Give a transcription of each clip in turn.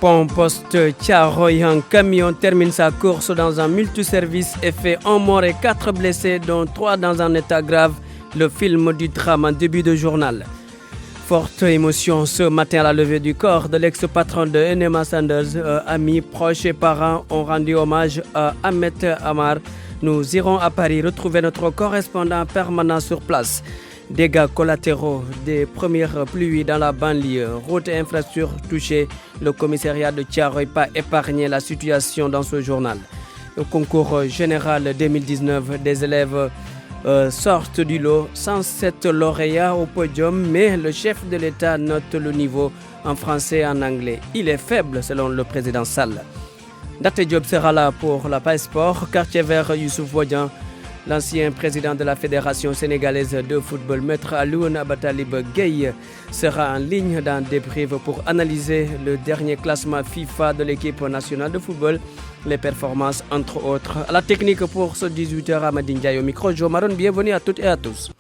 Pont Poste Thiaroye, un camion termine sa course dans un multiservice et fait un mort et 4 blessés, dont 3 dans un état grave. Le film du drame en début de journal. Forte émotion ce matin à la levée du corps de l'ex-patron de NMA Sanders. Amis, proches et parents ont rendu hommage à Ahmed Amar. Nous irons à Paris retrouver notre correspondant permanent sur place. Dégâts collatéraux des premières pluies dans la banlieue, routes et infrastructures touchées. Le commissariat de Thiaroye pas épargné la situation dans ce journal. Le concours général 2019 des élèves sortent du lot. 107 lauréats au podium, mais le chef de l'État note le niveau en français et en anglais. Il est faible selon le président Sall. Date Diop sera là pour la Passeport. Quartier vert Youssouf Wodian. L'ancien président de la Fédération sénégalaise de football, Maître Alioune Abatalib Gueye, sera en ligne dans Débrief pour analyser le dernier classement FIFA de l'équipe nationale de football, les performances entre autres. À la technique pour ce 18h, Amadine Ndiaye au micro, Jo Maron, bienvenue à toutes et à tous.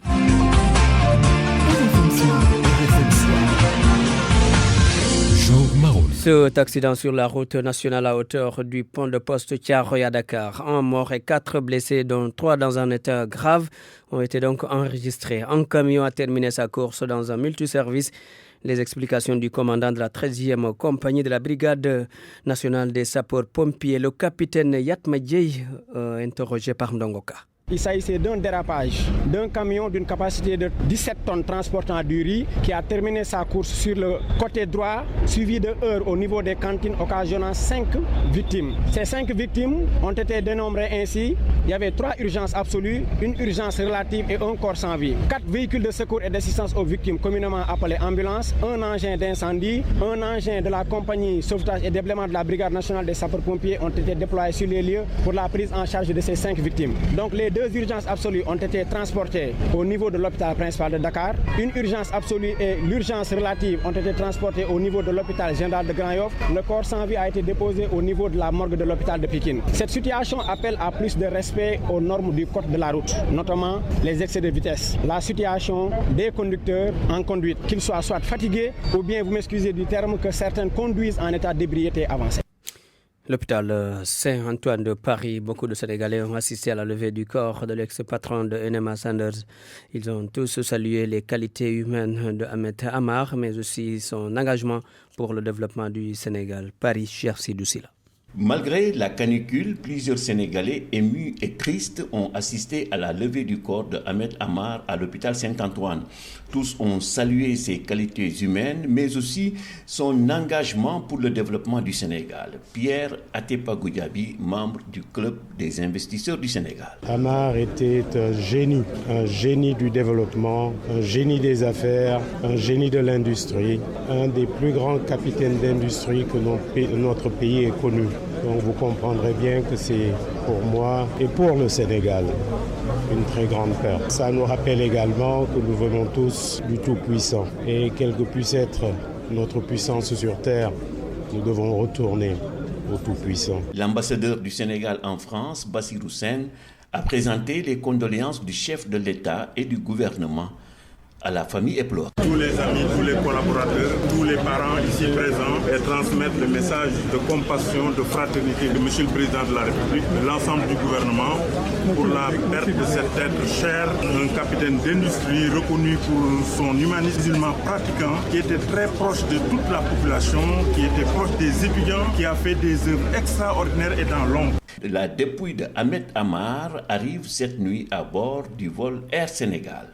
Cet accident sur la route nationale à hauteur du pont de poste Thiaroye à Dakar. Un mort et 4 blessés, dont 3 dans un état grave, ont été donc enregistrés. Un camion a terminé sa course dans un multiservice. Les explications du commandant de la 13e compagnie de la brigade nationale des sapeurs-pompiers, le capitaine Yatma Dieye, interrogé par Ndongoka. Il s'agissait d'un dérapage d'un camion d'une capacité de 17 tonnes transportant du riz qui a terminé sa course sur le côté droit, suivi de heurts au niveau des cantines, occasionnant 5 victimes. Ces 5 victimes ont été dénombrées ainsi. Il y avait 3 urgences absolues, une urgence relative et un corps sans vie. 4 véhicules de secours et d'assistance aux victimes, communément appelés ambulances, un engin d'incendie, un engin de la compagnie sauvetage et déblaiement de la brigade nationale des sapeurs-pompiers ont été déployés sur les lieux pour la prise en charge de ces 5 victimes. Donc les 2 urgences absolues ont été transportées au niveau de l'hôpital principal de Dakar. Une urgence absolue et l'urgence relative ont été transportées au niveau de l'hôpital général de Grand Yoff. Le corps sans vie a été déposé au niveau de la morgue de l'hôpital de Pikine. Cette situation appelle à plus de respect aux normes du code de la route, notamment les excès de vitesse. La situation des conducteurs en conduite, qu'ils soient soit fatigués ou bien, vous m'excusez du terme, que certains conduisent en état d'ébriété avancée. L'hôpital Saint-Antoine de Paris, beaucoup de Sénégalais ont assisté à la levée du corps de l'ex-patron de NMA Sanders. Ils ont tous salué les qualités humaines de Ahmed Amar, mais aussi son engagement pour le développement du Sénégal. Paris, Cheikh Sidou Silla. Malgré la canicule, plusieurs Sénégalais émus et tristes ont assisté à la levée du corps de Ahmed Amar à l'hôpital Saint-Antoine. Tous ont salué ses qualités humaines, mais aussi son engagement pour le développement du Sénégal. Pierre Atepa Goudiaby, membre du club des investisseurs du Sénégal. Amar était un génie du développement, un génie des affaires, un génie de l'industrie, un des plus grands capitaines d'industrie que notre pays ait connu. Donc vous comprendrez bien que c'est pour moi et pour le Sénégal une très grande perte. Ça nous rappelle également que nous venons tous du Tout-Puissant. Et quelle que puisse être notre puissance sur terre, nous devons retourner au Tout-Puissant. L'ambassadeur du Sénégal en France, Bassirou Sène, a présenté les condoléances du chef de l'État et du gouvernement à la famille éplorée. Tous les amis, tous les collaborateurs, tous les parents ici présents et transmettre le message de compassion, de fraternité de Monsieur le Président de la République, de l'ensemble du gouvernement pour la perte de cet être cher, un capitaine d'industrie reconnu pour son humanisme musulman pratiquant, qui était très proche de toute la population, qui était proche des étudiants, qui a fait des œuvres extraordinaires et dans l'ombre. La dépouille de Ahmed Amar arrive cette nuit à bord du vol Air Sénégal.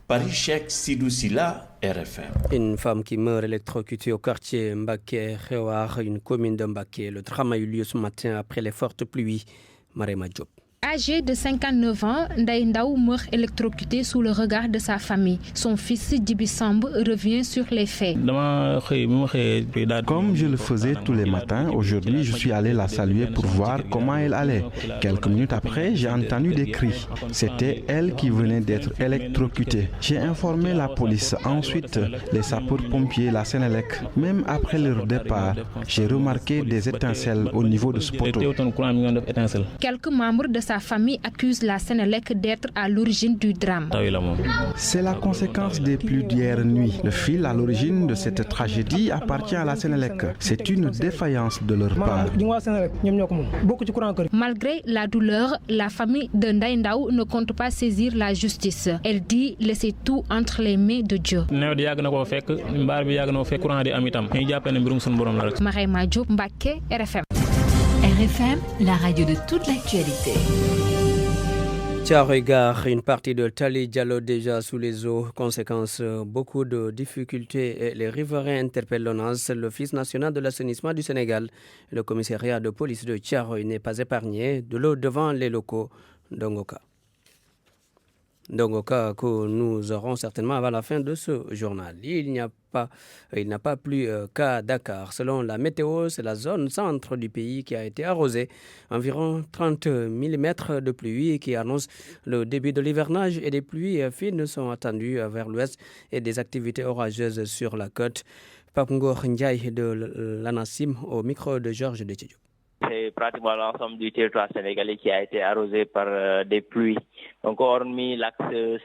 Paris, Cheikh Sidou Silla, RFM. Une femme qui meurt électrocutée au quartier Mbaké-Réouar, une commune de Mbaké. Le drame a eu lieu ce matin après les fortes pluies. Marema Diop. Âgé de 59 ans, Ndaye Ndaw meurt électrocuté sous le regard de sa famille. Son fils Djibi Samb revient sur les faits. Comme je le faisais tous les matins, aujourd'hui je suis allé la saluer pour voir comment elle allait. Quelques minutes après, j'ai entendu des cris. C'était elle qui venait d'être électrocutée. J'ai informé la police, ensuite les sapeurs-pompiers, la Sénélec. Même après leur départ, j'ai remarqué des étincelles au niveau de ce poteau. Quelques membres de sa Sa famille accuse la Sénélec d'être à l'origine du drame. C'est la conséquence des pluies d'hier nuit. Le fil à l'origine de cette tragédie appartient à la Sénélec. C'est une défaillance de leur part. Malgré la douleur, la famille de Ndeye Ndao ne compte pas saisir la justice. Elle dit laisser tout entre les mains de Dieu. Marema Diop, Mbacké, RFM. RFM, la radio de toute l'actualité. Thiaroye Gare, une partie de Tali Diallo déjà sous les eaux. Conséquence, beaucoup de difficultés et les riverains interpellent l'ONAS, l'Office national de l'assainissement du Sénégal. Le commissariat de police de Thiaroye n'est pas épargné de l'eau devant les locaux d'Ongoka. Dongoka que nous aurons certainement avant la fin de ce journal. Il n'a pas plu qu'à Dakar. Selon la météo, c'est la zone centre du pays qui a été arrosée. Environ 30 mm de pluie qui annonce le début de l'hivernage et des pluies fines sont attendues vers l'ouest et des activités orageuses sur la côte. Papungor Ndiaye de l'ANACIM au micro de Georges Detidjo. C'est pratiquement l'ensemble du territoire sénégalais qui a été arrosé par des pluies. Donc, hormis l'axe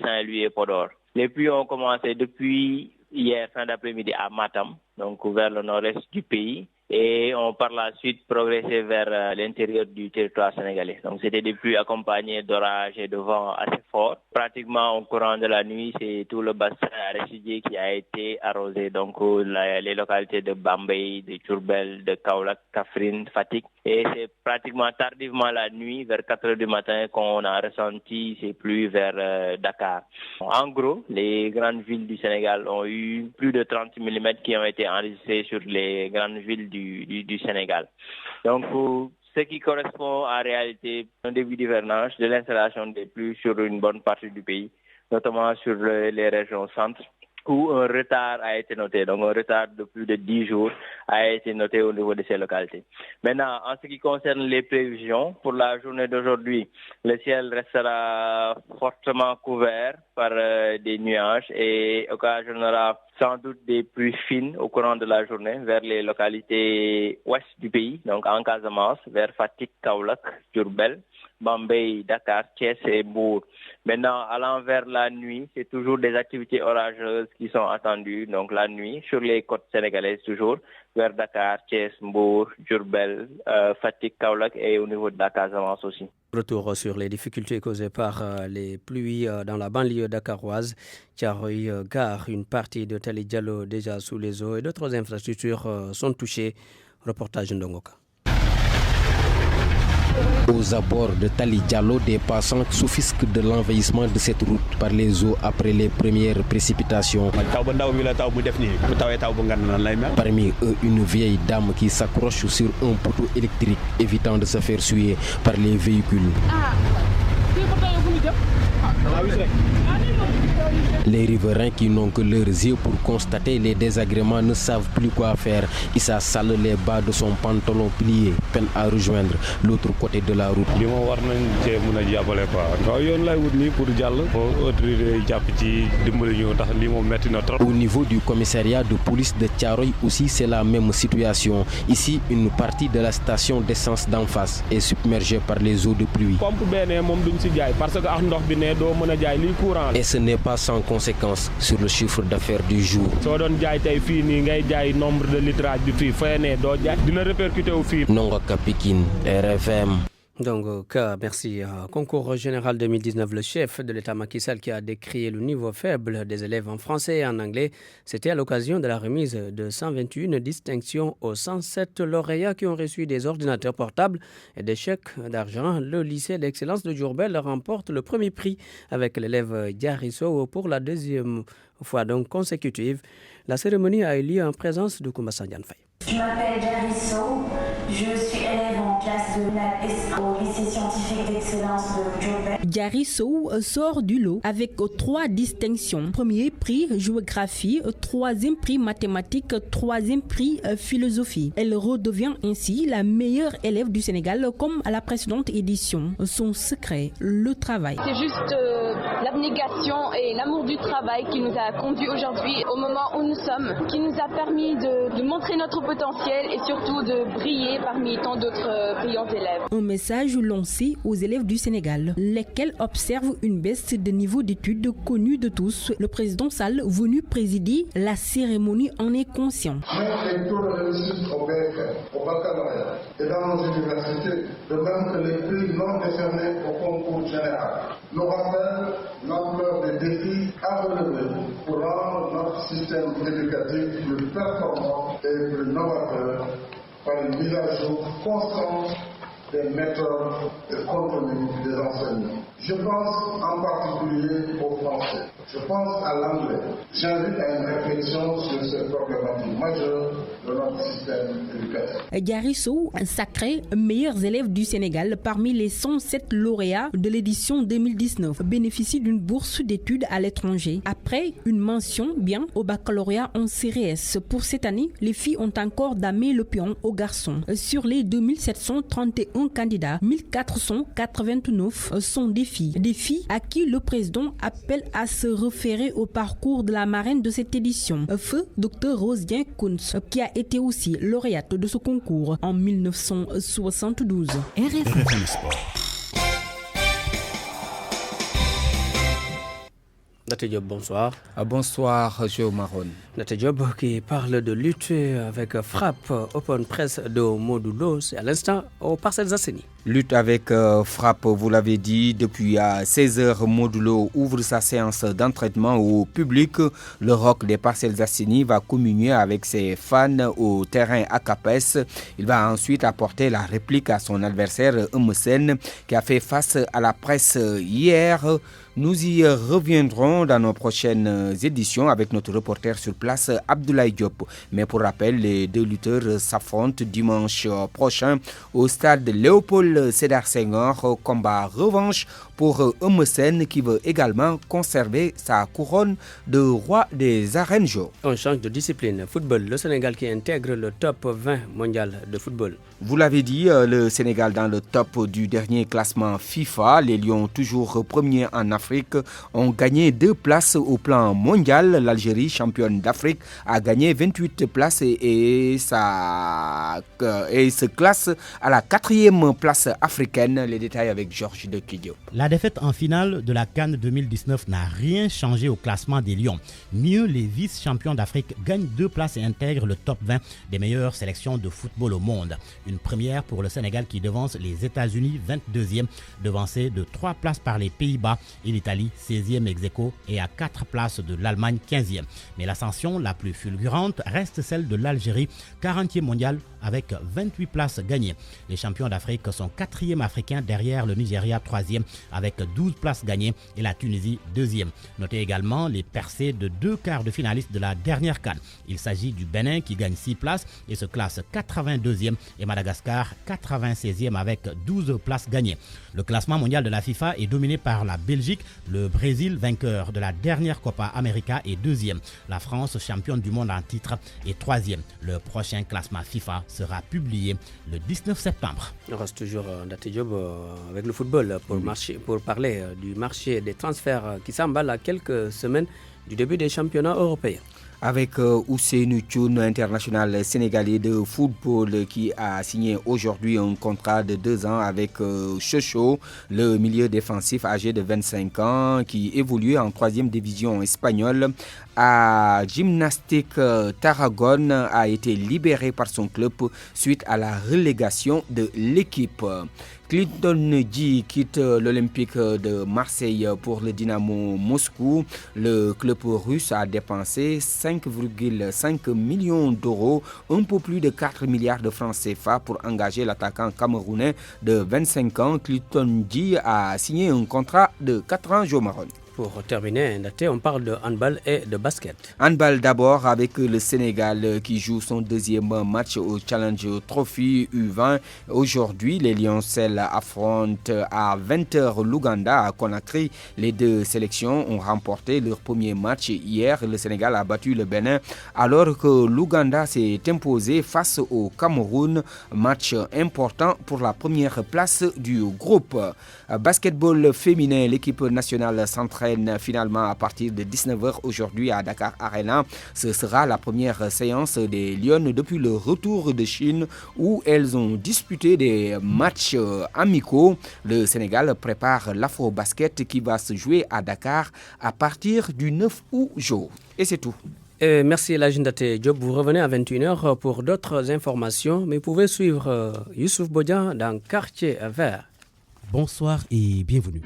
Saint-Louis et Podor. Les pluies ont commencé depuis hier fin d'après-midi à Matam, donc vers le nord-est du pays, et ont par la suite progressé vers l'intérieur du territoire sénégalais. Donc, c'était des pluies accompagnées d'orages et de vents assez forts. Pratiquement au courant de la nuit, c'est tout le bassin arachidier qui a été arrosé. Donc, les localités de Bambey, de Diourbel, de Kaolack, Kaffrine, Fatick. Et c'est pratiquement tardivement la nuit, vers 4 heures du matin, qu'on a ressenti ces pluies vers Dakar. En gros, les grandes villes du Sénégal ont eu plus de 30 mm qui ont été enregistrés sur les grandes villes du Sénégal. Donc, ce qui correspond en réalité au début d'hivernage, de l'installation des pluies sur une bonne partie du pays, notamment sur les régions centres, où un retard a été noté. Donc, un retard de plus de 10 jours a été noté au niveau de ces localités. Maintenant, en ce qui concerne les prévisions, pour la journée d'aujourd'hui, le ciel restera fortement couvert par des nuages et occasionnera sans doute des pluies fines au courant de la journée vers les localités ouest du pays, donc en Casamance, vers Fatick, Kaolack, Diourbel, Bambey, Dakar, Thiès et Mbour. Maintenant, allant vers la nuit, c'est toujours des activités orageuses qui sont attendues. Donc la nuit, sur les côtes sénégalaises toujours, vers Dakar, Thiès, Mbour, Diourbel, Fatick, Kaolack et au niveau de la Casamance aussi. Retour sur les difficultés causées par les pluies dans la banlieue dakaroise. Thiaroye Gare, une partie de Tali Diallo déjà sous les eaux et d'autres infrastructures sont touchées. Reportage Ndongoka. Aux abords de Tali Diallo, des passants s'offusquent de l'envahissement de cette route par les eaux après les premières précipitations. Parmi eux, une vieille dame qui s'accroche sur un poteau électrique, évitant de se faire suer par les véhicules. Les riverains qui n'ont que leurs yeux pour constater les désagréments ne savent plus quoi faire. Issa Sall, les bas de son pantalon plié, peine à rejoindre l'autre côté de la route. Au niveau du commissariat de police de Thiaroye aussi, c'est la même situation. Ici, une partie de la station d'essence d'en face est submergée par les eaux de pluie. Et ce n'est pas sans conséquence sur le chiffre d'affaires du jour. Nongoka Pikine, RFM. Donc, merci. Concours général 2019, le chef de l'État Macky Sall qui a décrié le niveau faible des élèves en français et en anglais. C'était à l'occasion de la remise de 121 distinctions aux 107 lauréats qui ont reçu des ordinateurs portables et des chèques d'argent. Le lycée d'excellence de Diourbel remporte le premier prix avec l'élève Diarisso pour la deuxième fois donc consécutive. La cérémonie a eu lieu en présence de Koumba Sandiane Faye. Je m'appelle Diarisso, je suis élève en classe de LAS au lycée scientifique d'excellence de Diourbel. Diarisso sort du lot avec 3 distinctions. Premier prix géographie, 3e prix mathématiques, 3e prix philosophie. Elle redevient ainsi la meilleure élève du Sénégal comme à la précédente édition. Son secret, le travail. C'est juste l'abnégation et l'amour du travail qui nous a conduits aujourd'hui au moment où nous sommes, qui nous a permis de montrer notre potentiel et surtout de briller parmi tant d'autres brillants élèves. Un message lancé aux élèves du Sénégal, lesquels observent une baisse de niveau d'études connue de tous. Le président Sall, venu présider la cérémonie, en est conscient. Les taux de réussite au BFM, au baccalauréat et dans nos universités, de même que les prix non décernés au concours général, nous rappellent l'ampleur des défis à relever pour rendre notre système éducatif plus performant et plus novateur par une mise à jour constante des méthodes et contenus des enseignements. Je pense en particulier au français. Je pense à l'anglais. J'invite à une réflexion sur cette problématique majeure de notre système éducatif. Gary Sow, un sacré meilleurs élèves du Sénégal parmi les 107 lauréats de l'édition 2019, bénéficie d'une bourse d'études à l'étranger. Après une mention bien au baccalauréat en CRS. Pour cette année, les filles ont encore damé le pion aux garçons. Sur les 2731 candidats, 1489 sont des filles. Des filles à qui le président appelle à se référer au parcours de la marraine de cette édition. Feu Dr Rosien Kunz, qui a été aussi lauréate de ce concours en 1972. RFM Sport. Nate Diop, bonsoir. Bonsoir, Joe Maron. Nate Diop qui parle de lutte avec frappe open press de Modulo, c'est à l'instant aux Parcelles Assainies. Lutte avec frappe, vous l'avez dit, depuis 16h, Modulo ouvre sa séance d'entraînement au public. Le Roc des Parcelles Assainies va communier avec ses fans au terrain à Capes. Il va ensuite apporter la réplique à son adversaire Eumesen qui a fait face à la presse hier. Nous y reviendrons dans nos prochaines éditions avec notre reporter sur place, Abdoulaye Diop. Mais pour rappel, les deux lutteurs s'affrontent dimanche prochain au stade Léopold Sédar Senghor. Combat revanche pour Eumesen qui veut également conserver sa couronne de roi des arènes. On change de discipline. Football, le Sénégal qui intègre le top 20 mondial de football. Vous l'avez dit, le Sénégal dans le top du dernier classement FIFA. Les Lions, toujours premiers en Afrique, ont gagné 2 places au plan mondial. L'Algérie, championne d'Afrique, a gagné 28 places et se classe à la 4e place africaine. Les détails avec Georges de Kidio. La défaite en finale de la CAN 2019 n'a rien changé au classement des Lions. Mieux, les vice-champions d'Afrique gagnent 2 places et intègrent le top 20 des meilleures sélections de football au monde. Une première pour le Sénégal qui devance les États-Unis 22e, devancé de 3 places par les Pays-Bas et l'Italie 16e ex-aequo et à 4 places de l'Allemagne 15e. Mais l'ascension la plus fulgurante reste celle de l'Algérie, 40e mondial avec 28 places gagnées. Les champions d'Afrique sont 4e africains derrière le Nigeria 3e avec 12 places gagnées et la Tunisie 2e. Notez également les percées de 2 quarts de finalistes de la dernière CAN. Il s'agit du Bénin qui gagne 6 places et se classe 82e et Madagascar 96e avec 12 places gagnées. Le classement mondial de la FIFA est dominé par la Belgique. Le Brésil, vainqueur de la dernière Copa América, est 2e. La France, championne du monde en titre, est 3e. Le prochain classement FIFA sera publié le 19 septembre. On reste toujours Nate Diop avec le football pour parler du marché des transferts qui s'emballe à quelques semaines du début des championnats européens. Avec Ousseynou Thioune, international sénégalais de football qui a signé aujourd'hui un contrat de 2 ans avec Chocho, le milieu défensif âgé de 25 ans qui évolue en 3e division espagnole. À Gymnastique Tarragone a été libéré par son club suite à la relégation de l'équipe. Clinton Dji quitte l'Olympique de Marseille pour le Dynamo Moscou. Le club russe a dépensé 5,5 millions d'euros, un peu plus de 4 milliards de francs CFA pour engager l'attaquant camerounais de 25 ans. Clinton Dji a signé un contrat de 4 ans, Joe Maron. Pour terminer, on parle de handball et de basket. Handball d'abord avec le Sénégal qui joue son 2e match au Challenge Trophy U20. Aujourd'hui, les Lioncelles affrontent à 20h l'Ouganda à Conakry. Les deux sélections ont remporté leur premier match hier. Le Sénégal a battu le Bénin alors que l'Ouganda s'est imposé face au Cameroun. Match important pour la première place du groupe. Basketball féminin, l'équipe nationale centrale s'entraînent finalement à partir de 19h aujourd'hui à Dakar Arena. Ce sera la première séance des Lionnes depuis le retour de Chine où elles ont disputé des matchs amicaux. Le Sénégal prépare l'Afro-Basket qui va se jouer à Dakar à partir du 9 août. Et c'est tout. Merci Lajindate Diop. Vous revenez à 21h pour d'autres informations, mais vous pouvez suivre Youssouf Bodian dans Quartier Vert. Bonsoir et bienvenue.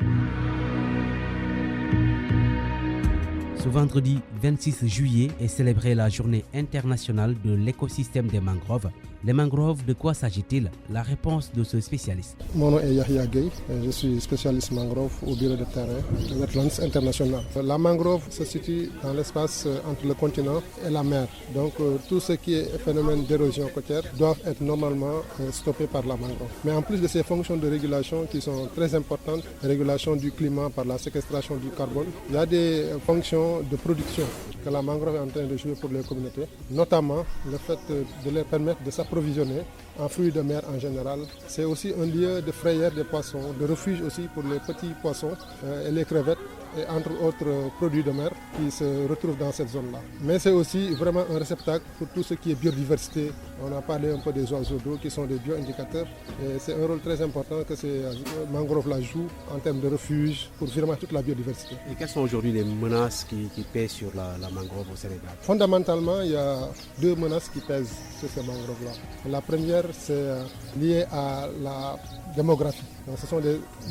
Ce vendredi 26 juillet est célébrée la journée internationale de l'écosystème des mangroves. Les mangroves, de quoi s'agit-il? La réponse de ce spécialiste. Mon nom est Yahya Gueye, je suis spécialiste mangrove au bureau de terrain de Wetlands International. La mangrove se situe dans l'espace entre le continent et la mer. Donc tout ce qui est phénomène d'érosion côtière doivent être normalement stoppés par la mangrove. Mais en plus de ces fonctions de régulation qui sont très importantes, régulation du climat par la séquestration du carbone, il y a des fonctions de production que la mangrove est en train de jouer pour les communautés, notamment le fait de leur permettre de s'approvisionner en fruits de mer en général. C'est aussi un lieu de frayère des poissons, de refuge aussi pour les petits poissons et les crevettes et entre autres produits de mer qui se retrouvent dans cette zone-là. Mais c'est aussi vraiment un réceptacle pour tout ce qui est biodiversité. On a parlé un peu des oiseaux d'eau qui sont des bio-indicateurs et c'est un rôle très important que ces mangroves-là jouent en termes de refuge pour vraiment toute la biodiversité. Et quelles sont aujourd'hui les menaces qui pèsent sur la mangrove au Sénégal? Fondamentalement, il y a deux menaces qui pèsent sur ces mangroves-là. La première, c'est lié à la démographie. Donc,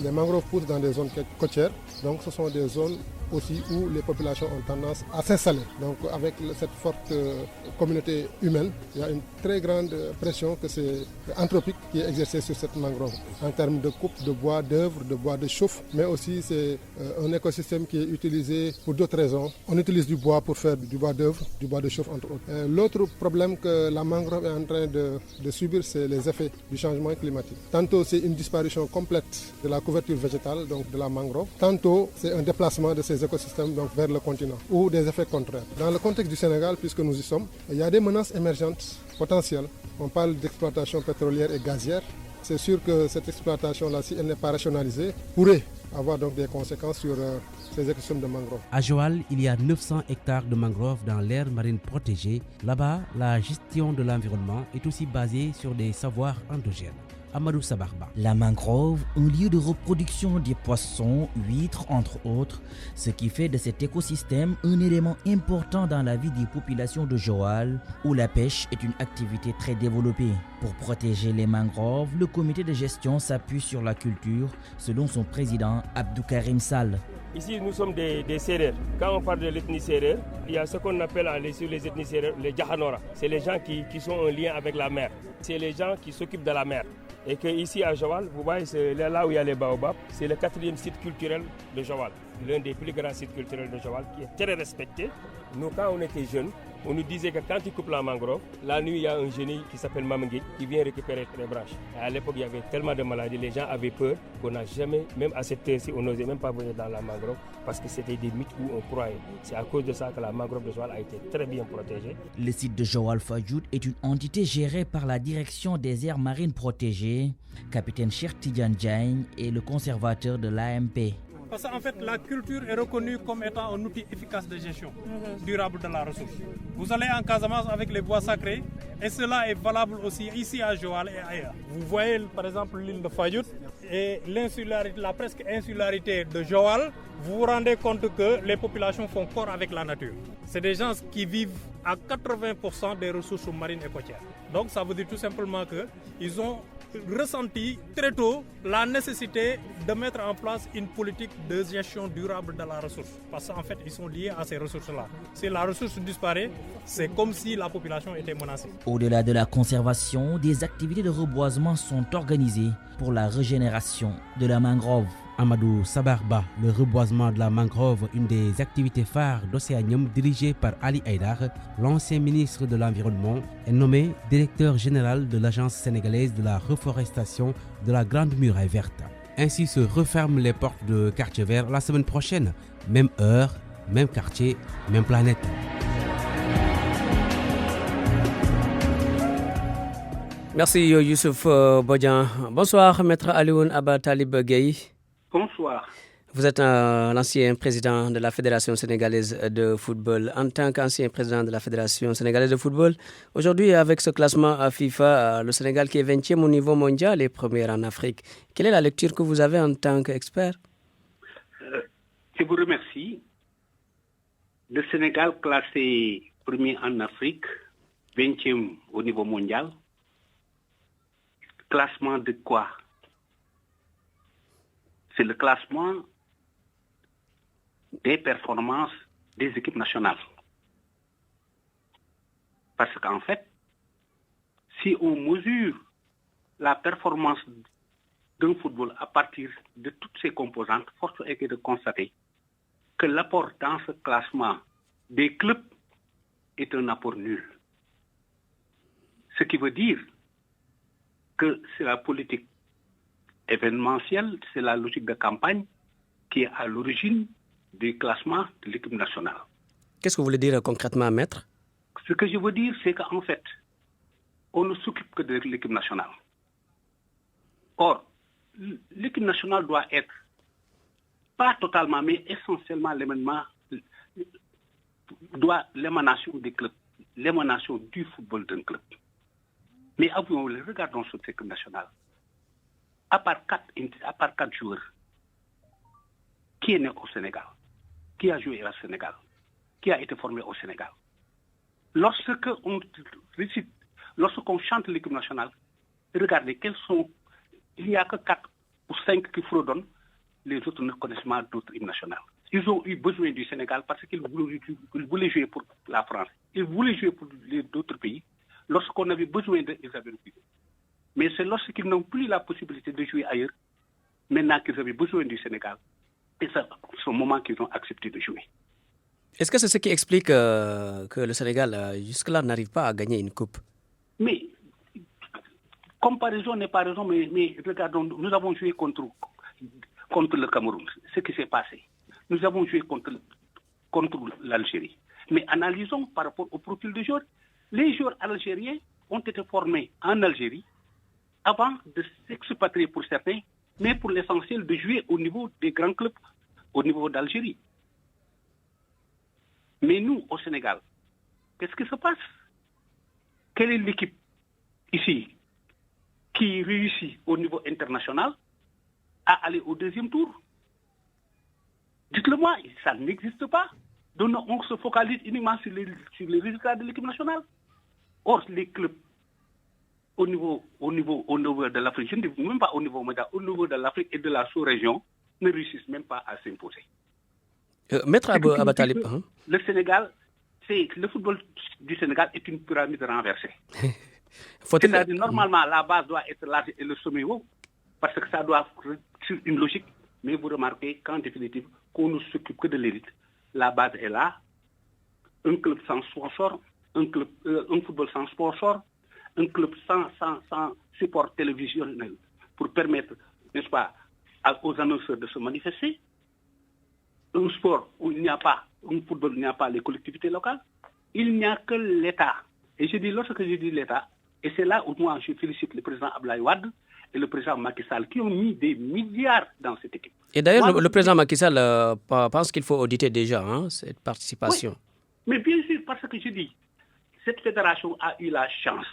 les mangroves poussent dans des zones côtières, donc ce sont des zones aussi où les populations ont tendance à s'installer. Donc avec cette forte communauté humaine, il y a une très grande pression que c'est anthropique qui est exercée sur cette mangrove en termes de coupe de bois d'œuvre, de bois de chauffe, mais aussi c'est un écosystème qui est utilisé pour d'autres raisons. On utilise du bois pour faire du bois d'œuvre, du bois de chauffe entre autres. L'autre problème que la mangrove est en train de subir, c'est les effets du changement climatique. Tantôt c'est une disparition complète de la couverture végétale, donc de la mangrove, tantôt c'est un déplacement de ces écosystèmes donc vers le continent ou des effets contraires. Dans le contexte du Sénégal, puisque nous y sommes, il y a des menaces émergentes potentielles. On parle d'exploitation pétrolière et gazière. C'est sûr que cette exploitation-là, si elle n'est pas rationalisée, pourrait avoir donc des conséquences sur ces écosystèmes de mangroves. À Joal, il y a 900 hectares de mangroves dans l'aire marine protégée. Là-bas, la gestion de l'environnement est aussi basée sur des savoirs endogènes. Amadou Sabarba. La mangrove, un lieu de reproduction des poissons, huîtres entre autres, ce qui fait de cet écosystème un élément important dans la vie des populations de Joal, où la pêche est une activité très développée. Pour protéger les mangroves, le comité de gestion s'appuie sur la culture, selon son président Abdou Karim Sall. Ici, nous sommes des Sérères. Quand on parle de l'ethnie Sérère, il y a ce qu'on appelle sur les ethnies Sérères les Djahanora. C'est les gens qui sont en lien avec la mer. C'est les gens qui s'occupent de la mer. Et qu'ici à Joal, vous voyez, c'est là où il y a les baobabs, c'est le 4e site culturel de Joal. L'un des plus grands sites culturels de Joal qui est très respecté. Nous, quand on était jeunes, on nous disait que quand tu coupes la mangrove, la nuit, il y a un génie qui s'appelle Mamangui qui vient récupérer les branches. Et à l'époque, il y avait tellement de maladies, les gens avaient peur qu'on n'a jamais, même à cette heure-ci, on n'osait même pas venir dans la mangrove parce que c'était des mythes où on croyait. C'est à cause de ça que la mangrove de Joal a été très bien protégée. Le site de Joal Fadjoud est une entité gérée par la direction des aires marines protégées. Capitaine Cheikh Tidiane Diagne est le conservateur de l'AMP. Parce qu'en fait, la culture est reconnue comme étant un outil efficace de gestion durable de la ressource. Vous allez en Casamance avec les bois sacrés et cela est valable aussi ici à Joal et ailleurs. Vous voyez par exemple l'île de Fadjoud et l'insularité, la presque insularité de Joal. Vous vous rendez compte que les populations font corps avec la nature. C'est des gens qui vivent à 80% des ressources marines et côtières. Donc ça veut dire tout simplement qu'ils ont ressenti très tôt la nécessité de mettre en place une politique de gestion durable de la ressource. Parce qu'en fait, ils sont liés à ces ressources-là. Si la ressource disparaît, c'est comme si la population était menacée. Au-delà de la conservation, des activités de reboisement sont organisées pour la régénération de la mangrove. Amadou Sabarba, le reboisement de la mangrove, une des activités phares d'Océanium dirigée par Ali Haïdar, l'ancien ministre de l'Environnement, est nommé directeur général de l'Agence sénégalaise de la reforestation de la Grande Muraille Verte. Ainsi se referment les portes de Quartier Vert la semaine prochaine. Même heure, même quartier, même planète. Merci Youssouf Bodian. Bonsoir Maître Alioune Abba Talib Gueye. Bonsoir. Vous êtes l'ancien président de la Fédération sénégalaise de football. En tant qu'ancien président de la Fédération sénégalaise de football, aujourd'hui, avec ce classement à FIFA, le Sénégal qui est 20e au niveau mondial et premier en Afrique, quelle est la lecture que vous avez en tant qu'expert? Je vous remercie. Le Sénégal classé premier en Afrique, 20e au niveau mondial. Classement de quoi? C'est le classement des performances des équipes nationales. Parce qu'en fait, si on mesure la performance d'un football à partir de toutes ses composantes, force est de constater que l'apport dans ce classement des clubs est un apport nul. Ce qui veut dire que c'est la politique événementielle, c'est la logique de campagne qui est à l'origine du classement de l'équipe nationale. Qu'est-ce que vous voulez dire concrètement, maître? Ce que je veux dire, c'est qu'en fait, on ne s'occupe que de l'équipe nationale. Or, l'équipe nationale doit être, pas totalement, mais essentiellement l'émanation des clubs, l'émanation du football d'un club. Mais avouons-le, regardons cette équipe nationale. À part quatre joueurs, qui est né au Sénégal, qui a joué au Sénégal, qui a été formé au Sénégal. Lorsqu'on chante l'équipe nationale, regardez il n'y a que 4 ou 5 qui fredonnent, les autres ne connaissent pas d'autres hymnes nationales. Ils ont eu besoin du Sénégal parce qu'ils voulaient jouer pour la France. Ils voulaient jouer pour d'autres pays. Lorsqu'on avait besoin d'eux, ils avaient refusé. Mais c'est lorsqu'ils n'ont plus la possibilité de jouer ailleurs, maintenant qu'ils avaient besoin du Sénégal, et c'est ce moment qu'ils ont accepté de jouer. Est-ce que c'est ce qui explique que le Sénégal, jusque-là, n'arrive pas à gagner une coupe? Mais, comparaison n'est pas raison, mais regardons, nous avons joué contre le Cameroun, ce qui s'est passé. Nous avons joué contre l'Algérie. Mais analysons par rapport au profil des joueurs. Les joueurs algériens ont été formés en Algérie avant de s'expatrier pour certains, mais pour l'essentiel de jouer au niveau des grands clubs, au niveau d'Algérie. Mais nous, au Sénégal, qu'est-ce qui se passe? Quelle est l'équipe ici qui réussit au niveau international à aller au deuxième tour? Dites-le-moi, ça n'existe pas. Donc on se focalise uniquement sur les résultats de l'équipe nationale. Or, les clubs au niveau de l'Afrique, je ne dis même pas au niveau mondial, au niveau de l'Afrique et de la sous-région, ne réussissent même pas à s'imposer. Maître Abatalib, le Sénégal, le football du Sénégal est une pyramide renversée. C'est-à-dire, normalement, la base doit être large et le sommet haut, parce que ça doit sur une logique. Mais vous remarquez qu'en définitive, qu'on ne s'occupe que de l'élite. La base est là, un club sans sponsor, un football sans sponsor, un club sans support télévisionnel pour permettre, n'est-ce pas, aux annonceurs de se manifester. Un sport où il n'y a pas, un football où il n'y a pas les collectivités locales, il n'y a que l'État. Et lorsque je dis l'État, et c'est là où moi je félicite le président Abdoulaye Wade et le président Macky Sall qui ont mis des milliards dans cette équipe. Et d'ailleurs, le président Macky Sall pense qu'il faut auditer déjà cette participation. Oui, mais bien sûr, parce que je dis, cette fédération a eu la chance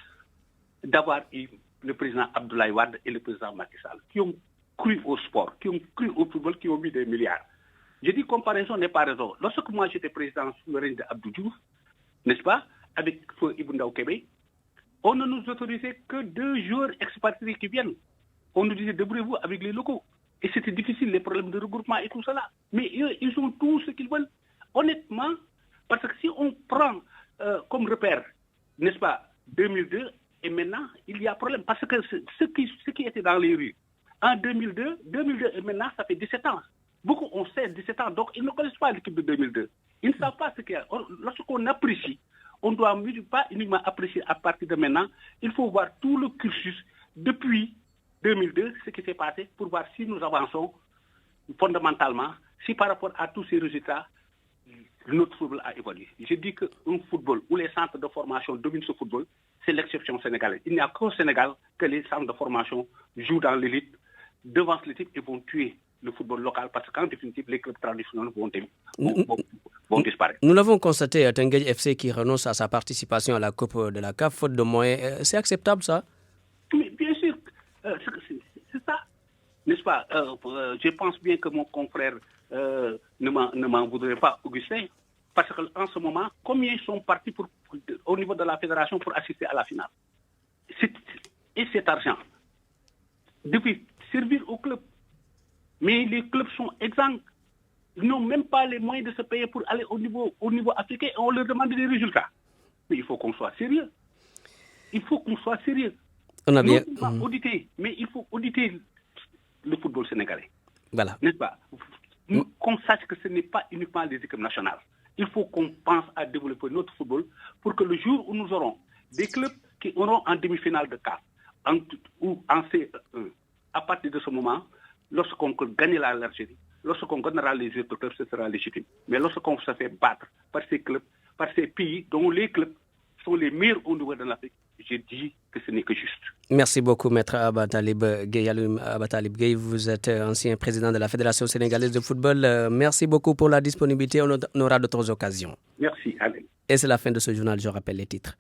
d'avoir eu le président Abdoulaye Wade et le président Macky Sall qui ont cru au sport, qui ont cru au football, qui ont mis des milliards. Je dis comparaison n'est pas raison. Lorsque moi j'étais président sous le règne d'Abdou Diouf, n'est-ce pas, avec Ibn Ndaw Kébé, on ne nous autorisait que 2 joueurs expatriés qui viennent. On nous disait débrouillez-vous avec les locaux. Et c'était difficile, les problèmes de regroupement et tout cela. Mais eux, ils ont tout ce qu'ils veulent. Honnêtement, parce que si on prend comme repère, n'est-ce pas, 2002, et maintenant, il y a problème. Parce que ce qui était dans les rues, en 2002 et maintenant, ça fait 17 ans. Beaucoup ont 16, 17 ans, donc ils ne connaissent pas l'équipe de 2002. Ils ne savent pas ce qu'il y a. Lorsqu'on apprécie, on ne doit pas uniquement apprécier à partir de maintenant. Il faut voir tout le cursus depuis 2002, ce qui s'est passé, pour voir si nous avançons fondamentalement, si par rapport à tous ces résultats, notre football a évolué. Je dis qu'un football où les centres de formation dominent ce football, c'est l'exception sénégalaise. Il n'y a qu'au Sénégal que les centres de formation jouent dans l'élite, devancent l'équipe et vont tuer le football local parce qu'en définitive, les clubs traditionnels vont disparaître. Nous l'avons constaté à Teungueth FC qui renonce à sa participation à la Coupe de la CAF faute de moyens. C'est acceptable ça? Mais bien sûr, c'est ça. N'est-ce pas? Je pense bien que mon confrère ne m'en voudrait pas, Augustin, parce qu'en ce moment, combien sont partis au niveau de la fédération pour assister à la finale? Et cet argent devait servir aux clubs. Mais les clubs sont exempts. Ils n'ont même pas les moyens de se payer pour aller au niveau africain et on leur demande des résultats. Mais il faut qu'on soit sérieux. On a bien audité, mais il faut auditer le football sénégalais. Voilà. N'est-ce pas? Qu'on sache que ce n'est pas uniquement les équipes nationales. Il faut qu'on pense à développer notre football pour que le jour où nous aurons des clubs qui auront en demi-finale de CAF ou en C1, à partir de ce moment, lorsqu'on gagnera l'Algérie, lorsqu'on gagnera les autres clubs, ce sera légitime. Mais lorsqu'on se fait battre par ces clubs, par ces pays dont les clubs sont les meilleurs au niveau de l'Afrique, je dis que ce n'est que juste. Merci beaucoup, Maître Abatalib Gueye. Vous êtes ancien président de la Fédération sénégalaise de football. Merci beaucoup pour la disponibilité. On aura d'autres occasions. Merci, Alain. Et c'est la fin de ce journal. Je rappelle les titres.